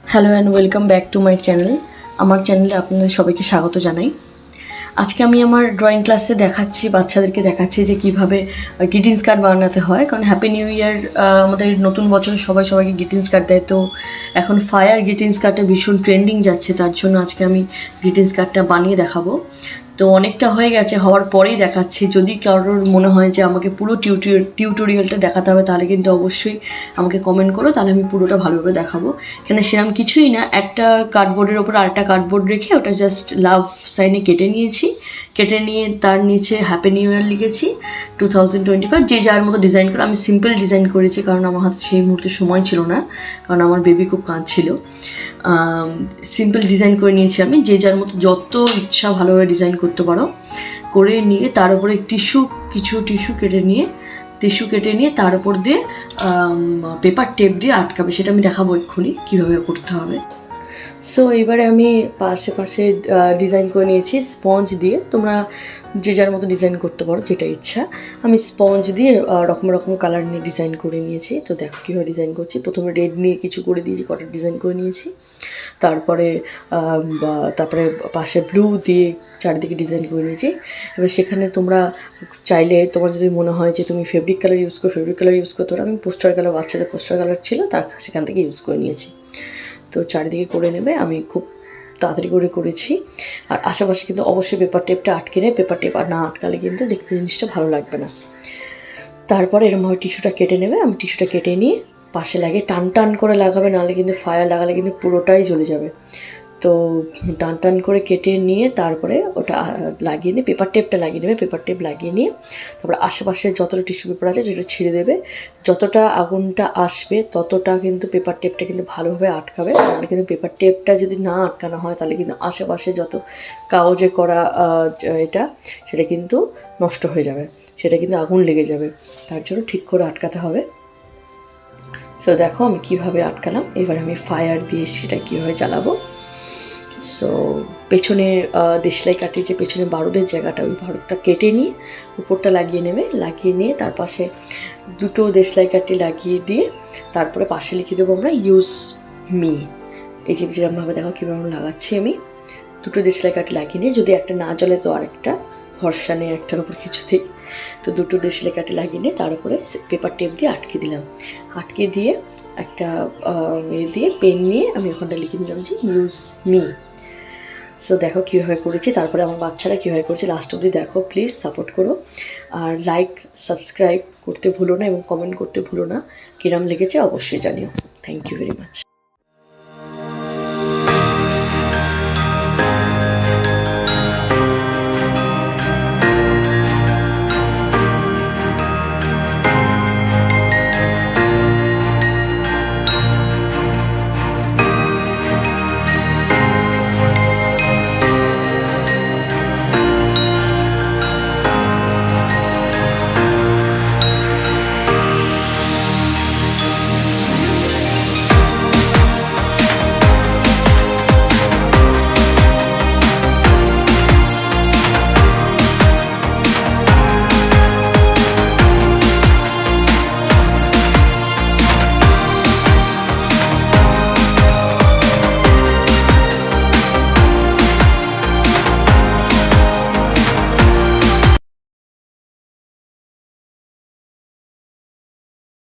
Hello and welcome back to my channel. আমার চ্যানেলে আপনাদের সবাইকে স্বাগত জানাই। আজকে আমি আমার ড্রয়িং ক্লাসে দেখাচ্ছি, বাচ্চাদেরকে দেখাচ্ছি যে কীভাবে গ্রিটিংস কার্ড বানাতে হয়। কারণ হ্যাপি নিউ ইয়ার, আমাদের নতুন বছরে সবাইকে গ্রিটিংস কার্ড দেয়। তো এখন ফায়ার গ্রিটিংস কার্ডটা ভীষণ ট্রেন্ডিং যাচ্ছে, তার জন্য আজকে আমি গ্রিটিংস কার্ডটা বানিয়ে দেখাবো। তো অনেকটা হয়ে গেছে, হওয়ার পরেই দেখাচ্ছি। যদি কারোর মনে হয় যে আমাকে পুরো টিউটোরিয়ালটা দেখাতে হবে, তাহলে কিন্তু অবশ্যই আমাকে কমেন্ট করো, তাহলে আমি পুরোটা ভালোভাবে দেখাবো। এখানে সেরকম কিছুই না, একটা কার্ডবোর্ডের ওপর আরেকটা কার্ডবোর্ড রেখে ওটা জাস্ট লাভ সাইনে কেটে নিয়েছি। কেটে নিয়ে তার নিচে হ্যাপি নিউ ইয়ার লিখেছি 2025। যে যার মতো ডিজাইন করে, আমি সিম্পল ডিজাইন করেছি কারণ আমার হাতে সেই মুহূর্তে সময় ছিল না, কারণ আমার বেবি খুব কাঁদছিল। সিম্পল ডিজাইন করে নিয়েছি আমি। যে যার মতো যত ইচ্ছা ভালোভাবে ডিজাইন করতে পারো, করে নিয়ে তার উপরে কিছু টিস্যু কেটে নিয়ে তার উপর দিয়ে পেপার টেপ দিয়ে আটকাবে। সেটা আমি দেখাবো এক্ষুনি কীভাবে করতে হবে। সো এবারে আমি পাশে ডিজাইন করে নিয়েছি স্পঞ্জ দিয়ে। তোমরা যে যার মতো ডিজাইন করতে পারো, যেটা ইচ্ছা। আমি স্পঞ্জ দিয়ে রকম কালার নিয়ে ডিজাইন করে নিয়েছি। তো দেখো কীভাবে ডিজাইন করছি। প্রথমে রেড নিয়ে কিছু করে দিয়েছি, কটা ডিজাইন করে নিয়েছি। তারপরে পাশে ব্লু দিয়ে চারিদিকে ডিজাইন করে নিয়েছি। এবার সেখানে তোমরা চাইলে, তোমার যদি মনে হয় যে তুমি ফেব্রিক কালার ইউজ করতে পারো। আমি পোস্টার কালার, বাচ্চাদের পোস্টার কালার ছিল, সেখান থেকে ইউজ করে নিয়েছি। তো চারিদিকে করে নেবে। আমি খুব তাড়াতাড়ি করে করেছি। আর আশেপাশে কিন্তু অবশ্যই পেপার টেপটা আটকে নেবে। পেপার টেপ আর না আটকালে কিন্তু দেখতে জিনিসটা ভালো লাগবে না। তারপরে এরকমভাবে টিস্যুটা কেটে নেবে। আমি টিস্যুটা কেটে নিয়ে পাশে লাগিয়ে টান করে লাগাবে, নাহলে কিন্তু ফায়ার লাগালে কিন্তু পুরোটাই জ্বলে যাবে। তো টান করে কেটে নিয়ে তারপরে ওটা লাগিয়ে নিয়ে পেপার টেপটা লাগিয়ে নেবে। পেপার টেপ লাগিয়ে নিয়ে তারপরে আশেপাশে যতটা টিস্যু পেপার আছে সেটা ছিঁড়ে দেবে। যতটা আগুনটা আসবে ততটা কিন্তু পেপার টেপটা কিন্তু ভালোভাবে আটকাবে। তাহলে কিন্তু পেপার টেপটা যদি না আটকানো হয়, তাহলে কিন্তু আশেপাশে যত কাগজে করা সেটা কিন্তু নষ্ট হয়ে যাবে, সেটা কিন্তু আগুন লেগে যাবে। তার জন্য ঠিক করে আটকাতে হবে। সো দেখো আমি কীভাবে আটকালাম। এবার আমি ফায়ার দিয়ে সেটা কীভাবে জ্বালাবো। সো পেছনে দেশলাই কাঠি, যে পেছনে বারুদের জায়গাটা, ওই বারুদটা কেটে নিয়ে উপরটা লাগিয়ে নেবে। লাগিয়ে নিয়ে তার পাশে দুটো দেশলাই কাঠি লাগিয়ে দিয়ে তারপরে পাশে লিখে দেবো আমরা ইউজ মি। এই যে যেরকমভাবে দেখো কীভাবে লাগাচ্ছি আমি। দুটো দেশলাই কাঠি লাগিয়ে নিয়ে, যদি একটা না জ্বলে তো আরেকটা, ভরসা নেই একটার উপর কিছুতেই। তো দুটো দেশলাই কাঠি লাগিয়ে নিয়ে তার উপরে পেপার টেপ দিয়ে আটকে দিলাম। আটকে দিয়ে একটা দিয়ে পেন নিয়ে আমি ওখানটা লিখে দিলাম যে ইউজ মি। সো দেখো কীভাবে করেছি। তারপরে আমার বাচ্চারা কীভাবে করেছে লাস্ট অবধি দেখো। প্লিজ সাপোর্ট করো, আর লাইক সাবস্ক্রাইব করতে ভুলো না এবং কমেন্ট করতে ভুলো না। কিরম লেগেছে অবশ্যই জানিও। Thank you very much.